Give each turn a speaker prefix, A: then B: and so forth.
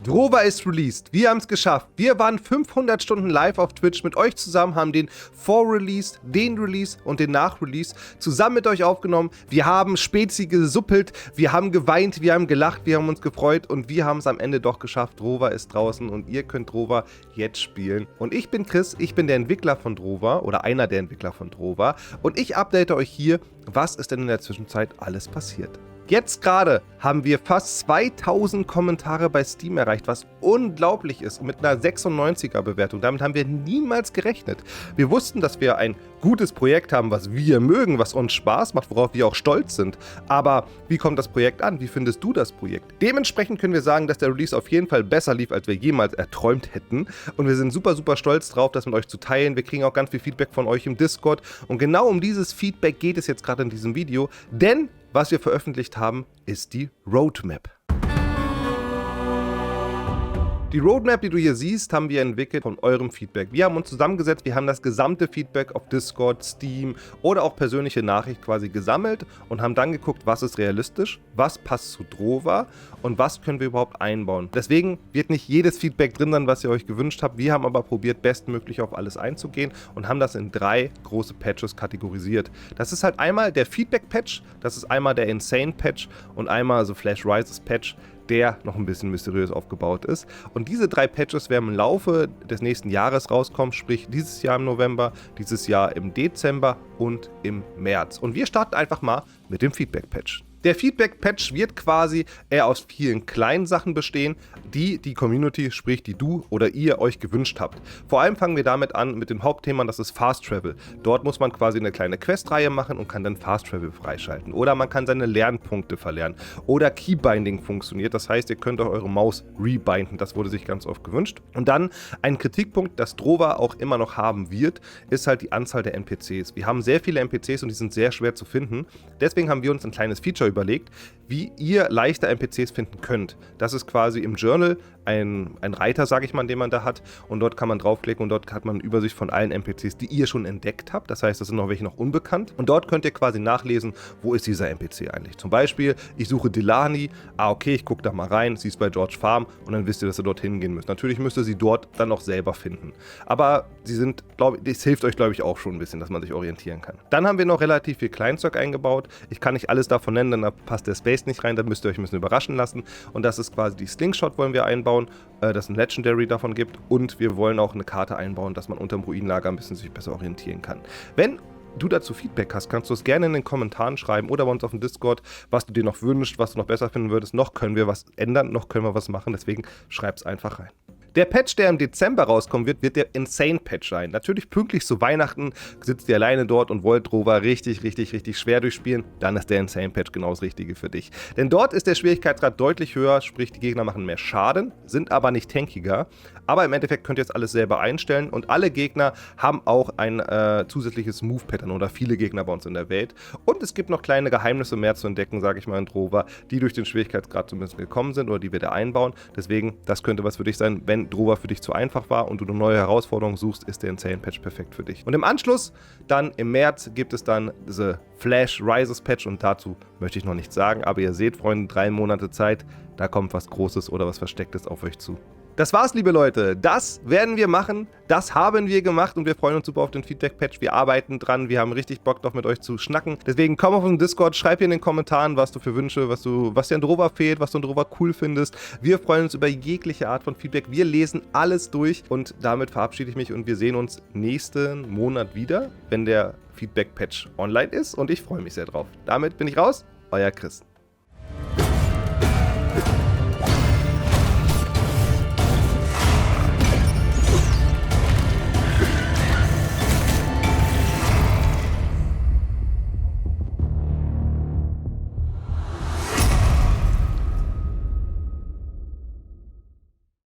A: Drover ist released. Wir haben es geschafft. Wir waren 500 Stunden live auf Twitch mit euch zusammen, haben den Vor-Release, den Release und den Nach-Release zusammen mit euch aufgenommen. Wir haben Spezi gesuppelt, wir haben geweint, wir haben gelacht, wir haben uns gefreut und wir haben es am Ende doch geschafft. Drover ist draußen und ihr könnt Drover jetzt spielen. Und ich bin Chris, ich bin der Entwickler von Drover oder einer der Entwickler von Drover und ich update euch hier, was ist denn in der Zwischenzeit alles passiert. Jetzt gerade haben wir fast 2000 Kommentare bei Steam erreicht, was unglaublich ist, mit einer 96er Bewertung. Damit haben wir niemals gerechnet. Wir wussten, dass wir ein gutes Projekt haben, was wir mögen, was uns Spaß macht, worauf wir auch stolz sind. Aber wie kommt das Projekt an? Wie findest du das Projekt? Dementsprechend können wir sagen, dass der Release auf jeden Fall besser lief, als wir jemals erträumt hätten. Und wir sind super, super stolz drauf, das mit euch zu teilen. Wir kriegen auch ganz viel Feedback von euch im Discord. Und genau um dieses Feedback geht es jetzt gerade in diesem Video, denn was wir veröffentlicht haben, ist die Roadmap. Die Roadmap, die du hier siehst, haben wir entwickelt von eurem Feedback. Wir haben uns zusammengesetzt, wir haben das gesamte Feedback auf Discord, Steam oder auch persönliche Nachricht quasi gesammelt und haben dann geguckt, was ist realistisch, was passt zu Drover und was können wir überhaupt einbauen. Deswegen wird nicht jedes Feedback drin sein, was ihr euch gewünscht habt. Wir haben aber probiert, bestmöglich auf alles einzugehen und haben das in 3 große Patches kategorisiert. Das ist halt einmal der Feedback-Patch, das ist einmal der Insane-Patch und einmal so Flash Rises-Patch, der noch ein bisschen mysteriös aufgebaut ist. Und diese 3 Patches werden im Laufe des nächsten Jahres rauskommen, sprich dieses Jahr im November, dieses Jahr im Dezember und im März. Und wir starten einfach mal mit dem Feedback-Patch. Der Feedback-Patch wird quasi eher aus vielen kleinen Sachen bestehen, die Community, sprich die du oder ihr euch gewünscht habt. Vor allem fangen wir damit an mit dem Hauptthema, das ist Fast Travel. Dort muss man quasi eine kleine Questreihe machen und kann dann Fast Travel freischalten. Oder man kann seine Lernpunkte verlernen. Oder Keybinding funktioniert, das heißt, ihr könnt auch eure Maus rebinden, das wurde sich ganz oft gewünscht. Und dann ein Kritikpunkt, das Drover auch immer noch haben wird, ist halt die Anzahl der NPCs. Wir haben sehr viele NPCs und die sind sehr schwer zu finden. Deswegen haben wir uns ein kleines Feature überlegt, wie ihr leichter NPCs finden könnt. Das ist quasi im Journal ein Reiter, sage ich mal, den man da hat und dort kann man draufklicken und dort hat man eine Übersicht von allen NPCs, die ihr schon entdeckt habt. Das heißt, es sind noch welche noch unbekannt und dort könnt ihr quasi nachlesen, wo ist dieser NPC eigentlich. Zum Beispiel, ich suche Delani, okay, ich gucke da mal rein, sie ist bei George Farm und dann wisst ihr, dass ihr dorthin gehen müsst. Natürlich müsst ihr sie dort dann auch selber finden. Aber sie sind, das hilft euch, glaube ich, auch schon ein bisschen, dass man sich orientieren kann. Dann haben wir noch relativ viel Kleinzeug eingebaut. Ich kann nicht alles davon nennen, dann passt der Space nicht rein, dann müsst ihr euch ein bisschen überraschen lassen. Und das ist quasi die Slingshot wollen wir einbauen, dass es ein Legendary davon gibt und wir wollen auch eine Karte einbauen, dass man unter dem Ruinenlager ein bisschen sich besser orientieren kann. Wenn du dazu Feedback hast, kannst du es gerne in den Kommentaren schreiben oder bei uns auf dem Discord, was du dir noch wünschst, was du noch besser finden würdest. Noch können wir was ändern, noch können wir was machen, deswegen schreib es einfach rein. Der Patch, der im Dezember rauskommen wird, wird der Insane-Patch sein. Natürlich pünktlich zu Weihnachten sitzt ihr alleine dort und wollt Drover richtig schwer durchspielen, dann ist der Insane-Patch genau das Richtige für dich. Denn dort ist der Schwierigkeitsgrad deutlich höher, sprich die Gegner machen mehr Schaden, sind aber nicht tankiger. Aber im Endeffekt könnt ihr jetzt alles selber einstellen und alle Gegner haben auch ein zusätzliches Move-Pattern oder viele Gegner bei uns in der Welt. Und es gibt noch kleine Geheimnisse mehr zu entdecken, sage ich mal, in Drover, die durch den Schwierigkeitsgrad zumindest gekommen sind oder die wir da einbauen. Deswegen, das könnte was für dich sein, wenn Drover für dich zu einfach war und du eine neue Herausforderung suchst, ist der Insane Patch perfekt für dich. Und im Anschluss, dann im März, gibt es dann diese Flash Rises Patch und dazu möchte ich noch nichts sagen, aber ihr seht, Freunde, 3 Monate Zeit, da kommt was Großes oder was Verstecktes auf euch zu. Das war's, liebe Leute. Das werden wir machen. Das haben wir gemacht und wir freuen uns super auf den Feedback-Patch. Wir arbeiten dran. Wir haben richtig Bock, noch mit euch zu schnacken. Deswegen komm auf den Discord, schreib hier in den Kommentaren, was du für Wünsche, was dir an Drover fehlt, was du an Drover cool findest. Wir freuen uns über jegliche Art von Feedback. Wir lesen alles durch und damit verabschiede ich mich und wir sehen uns nächsten Monat wieder, wenn der Feedback-Patch online ist und ich freue mich sehr drauf. Damit bin ich raus. Euer Chris.